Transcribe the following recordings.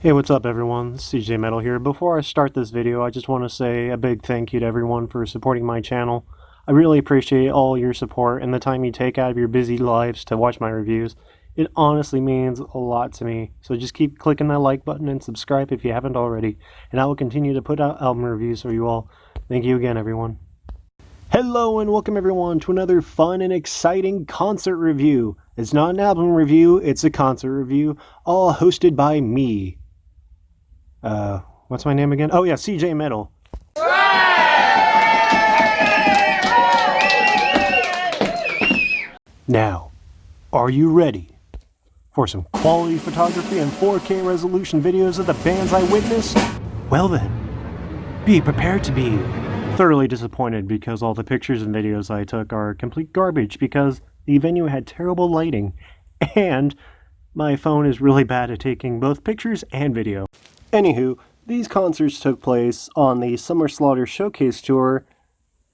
Hey, what's up everyone? CJ Metal here. Before I start this video, I just want to say a big thank you to everyone for supporting my channel. I really appreciate all your support and the time you take out of your busy lives to watch my reviews. It honestly means a lot to me. So just keep clicking that like button and subscribe if you haven't already, and I will continue to put out album reviews for you all. Thank you again, everyone. Hello and welcome everyone to another fun and exciting concert review. It's not an album review, it's a concert review, all hosted by me. What's my name again? Oh yeah, CJ Metal. Now, are you ready for some quality photography and 4K resolution videos of the bands I witnessed? Well then, be prepared to be thoroughly disappointed because all the pictures and videos I took are complete garbage because the venue had terrible lighting and my phone is really bad at taking both pictures and video. Anywho, these concerts took place on the Summer Slaughter Showcase Tour,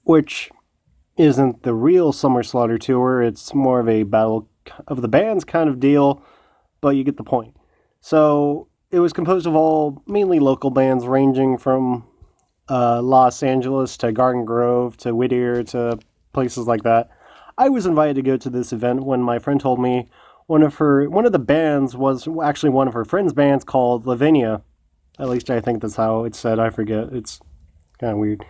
which isn't the real Summer Slaughter Tour. It's more of a Battle of the Bands kind of deal, but you get the point. So it was composed of all mainly local bands ranging from Los Angeles to Garden Grove to Whittier to places like that. I was invited to go to this event when my friend told me one of the bands was actually one of her friend's bands called Lavinia. At least I think that's how it's said. I forget. It's kind of weird.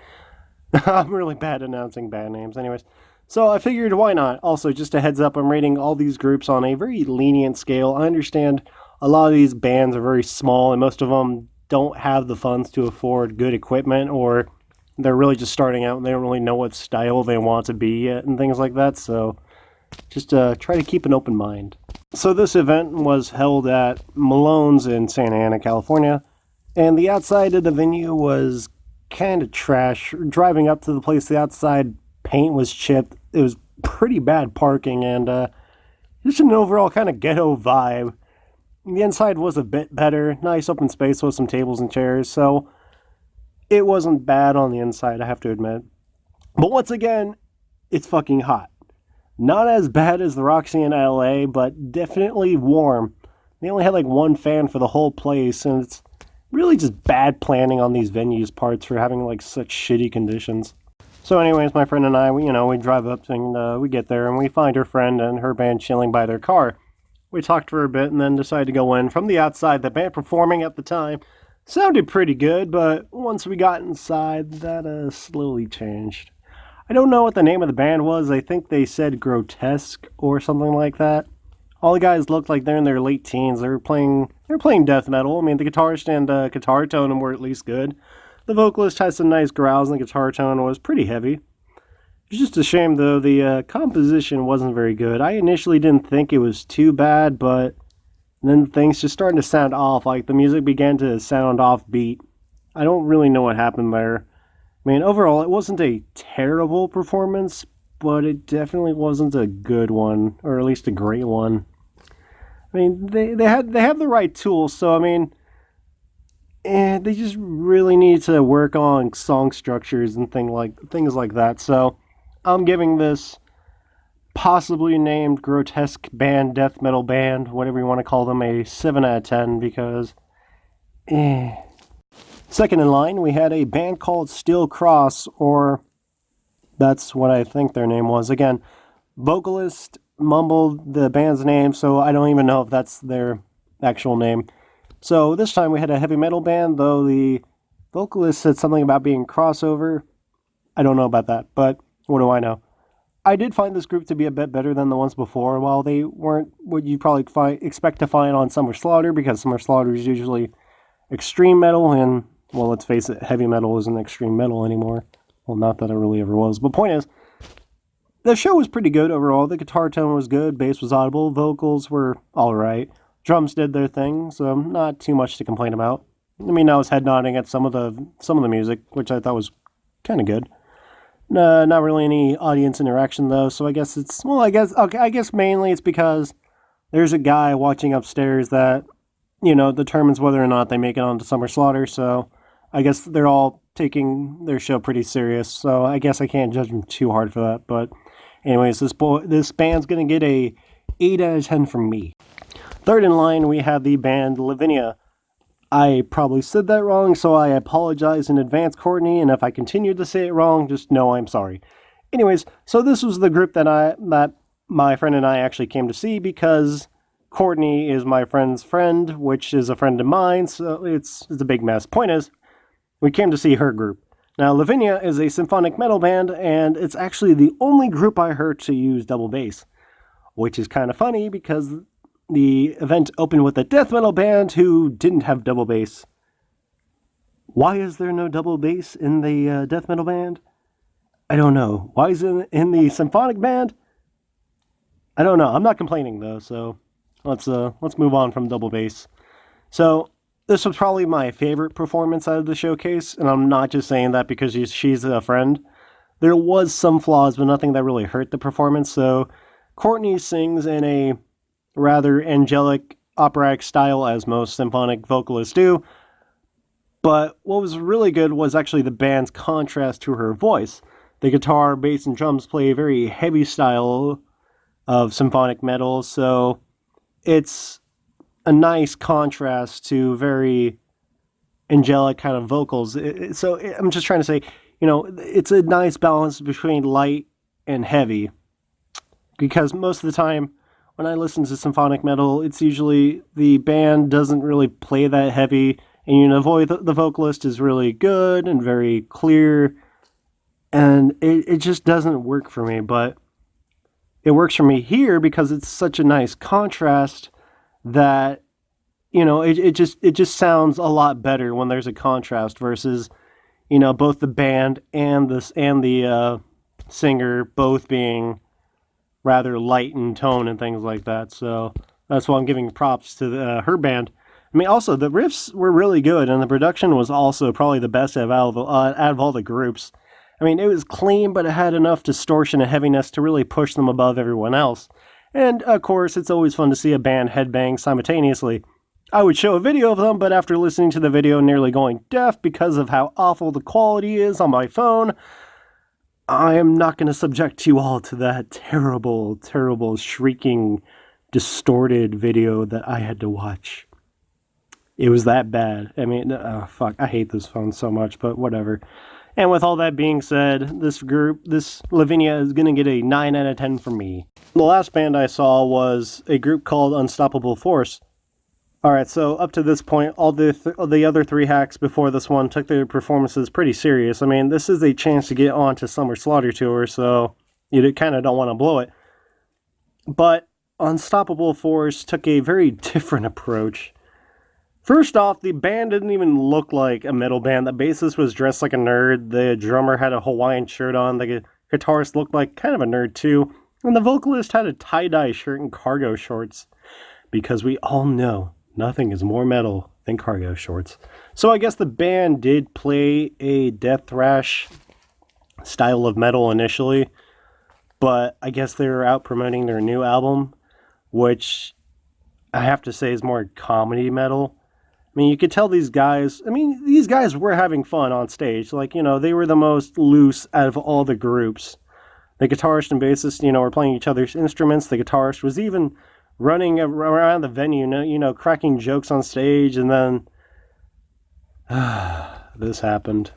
I'm really bad at announcing band names. Anyways, so I figured why not? Also, just a heads up, I'm rating all these groups on a very lenient scale. I understand a lot of these bands are very small and most of them don't have the funds to afford good equipment, or they're really just starting out and they don't really know what style they want to be yet and things like that. So just try to keep an open mind. So this event was held at Malone's in Santa Ana, California. And the outside of the venue was kind of trash. Driving up to the place, the outside paint was chipped. It was pretty bad parking and just an overall kind of ghetto vibe. The inside was a bit better. Nice open space with some tables and chairs. So it wasn't bad on the inside, I have to admit. But once again, it's fucking hot. Not as bad as the Roxy in LA, but definitely warm. They only had like one fan for the whole place, and it's really just bad planning on these venues' parts for having like such shitty conditions. So anyways, my friend and I, we drive up and we get there and we find her friend and her band chilling by their car. We talked for a bit and then decided to go in. From the outside, the band performing at the time sounded pretty good, but once we got inside, that slowly changed. I don't know what the name of the band was. I think they said Grotesque or something like that. All the guys looked like they're in their late teens. They were playing death metal. I mean, the guitarist and guitar tone were at least good. The vocalist had some nice growls, and the guitar tone was pretty heavy. It's just a shame, though, the composition wasn't very good. I initially didn't think it was too bad, but then things just started to sound off. Like, the music began to sound offbeat. I don't really know what happened there. I mean, overall, it wasn't a terrible performance, but it definitely wasn't a good one, or at least a great one. I mean, they have the right tools, so I mean, they just really need to work on song structures and things like that. So I'm giving this possibly named Grotesque band, death metal band, whatever you want to call them, a 7 out of 10 because Second in line, we had a band called Steel Cross, or that's what I think their name was. Again, vocalist mumbled the band's name, so I don't even know if that's their actual name. So this time we had a heavy metal band, though the vocalist said something about being crossover. I don't know about that, but what do I know? I did find this group to be a bit better than the ones before. While they weren't what you'd probably expect to find on Summer Slaughter, because Summer Slaughter is usually extreme metal, and, well, let's face it, heavy metal isn't extreme metal anymore. Well, not that it really ever was. But point is, the show was pretty good overall. The guitar tone was good, bass was audible, vocals were alright. Drums did their thing, so not too much to complain about. I mean, I was head nodding at some of the music, which I thought was kind of good. Not really any audience interaction though, so I guess I guess mainly it's because there's a guy watching upstairs that, determines whether or not they make it onto Summer Slaughter, so I guess they're all taking their show pretty serious, so I guess I can't judge them too hard for that, but anyways, this band's gonna get a 8 out of 10 from me. Third in line, we have the band Lavinia. I probably said that wrong, so I apologize in advance, Courtney, and if I continue to say it wrong, just know I'm sorry. Anyways, so this was the group that my friend and I actually came to see because Courtney is my friend's friend, which is a friend of mine, so it's a big mess. Point is, we came to see her group. Now, Lavinia is a symphonic metal band, and it's actually the only group I heard to use double bass, which is kind of funny because the event opened with a death metal band who didn't have double bass. Why is there no double bass in the death metal band? I don't know. Why is it in the symphonic band? I don't know. I'm not complaining though, so let's move on from double bass. So this was probably my favorite performance out of the showcase, and I'm not just saying that because she's a friend. There was some flaws, but nothing that really hurt the performance. So Courtney sings in a rather angelic operatic style, as most symphonic vocalists do. But what was really good was actually the band's contrast to her voice. The guitar, bass, and drums play a very heavy style of symphonic metal, so it's a nice contrast to very angelic kind of vocals. So I'm just trying to say, it's a nice balance between light and heavy. Because most of the time, when I listen to symphonic metal, it's usually the band doesn't really play that heavy, and the vocalist is really good and very clear, and it just doesn't work for me. But it works for me here because it's such a nice contrast that it just sounds a lot better when there's a contrast versus both the band and the singer both being rather light in tone and things like that. So that's why I'm giving props to her band. I mean, also the riffs were really good, and the production was also probably the best out of all the groups. I mean, it was clean, but it had enough distortion and heaviness to really push them above everyone else. And of course, it's always fun to see a band headbang simultaneously. I would show a video of them, but after listening to the video and nearly going deaf because of how awful the quality is on my phone, I am not going to subject you all to that terrible, terrible, shrieking, distorted video that I had to watch. It was that bad. I mean, fuck, I hate this phone so much, but whatever. And with all that being said, this Lavinia is going to get a 9 out of 10 from me. The last band I saw was a group called Unstoppable Force. Alright, so up to this point, all the other three hacks before this one took their performances pretty serious. I mean, this is a chance to get onto Summer Slaughter Tour, so you kind of don't want to blow it. But Unstoppable Force took a very different approach. First off, the band didn't even look like a metal band. The bassist was dressed like a nerd, the drummer had a Hawaiian shirt on, the guitarist looked like kind of a nerd too, and the vocalist had a tie-dye shirt and cargo shorts. Because we all know nothing is more metal than cargo shorts. So I guess the band did play a death thrash style of metal initially, but I guess they were out promoting their new album, which I have to say is more comedy metal. I mean, you could tell these guys were having fun on stage. Like, they were the most loose out of all the groups. The guitarist and bassist, were playing each other's instruments. The guitarist was even running around the venue, cracking jokes on stage, and then this happened.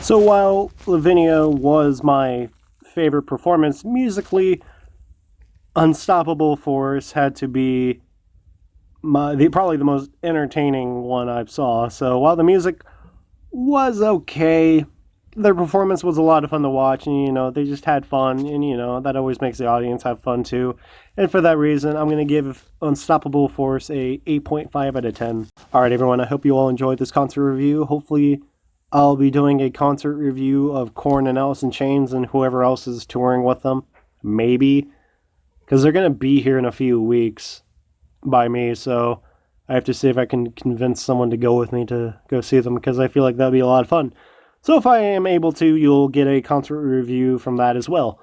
So while Lavinia was my favorite performance musically, Unstoppable Force had to be probably the most entertaining one I saw. So while the music was okay, their performance was a lot of fun to watch, and they just had fun, and that always makes the audience have fun too. And for that reason, I'm going to give Unstoppable Force a 8.5 out of 10. Alright everyone, I hope you all enjoyed this concert review. Hopefully I'll be doing a concert review of Korn and Alice in Chains and whoever else is touring with them. Maybe. Because they're going to be here in a few weeks by me, so I have to see if I can convince someone to go with me to go see them, because I feel like that'd be a lot of fun. So if I am able to, you'll get a concert review from that as well.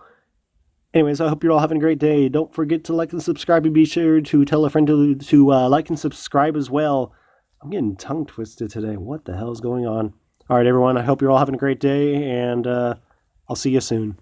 Anyways, I hope you're all having a great day. Don't forget to like and subscribe, and be sure to tell a friend to like and subscribe as well. I'm getting tongue twisted today. What the hell is going on? All right, everyone. I hope you're all having a great day, and I'll see you soon.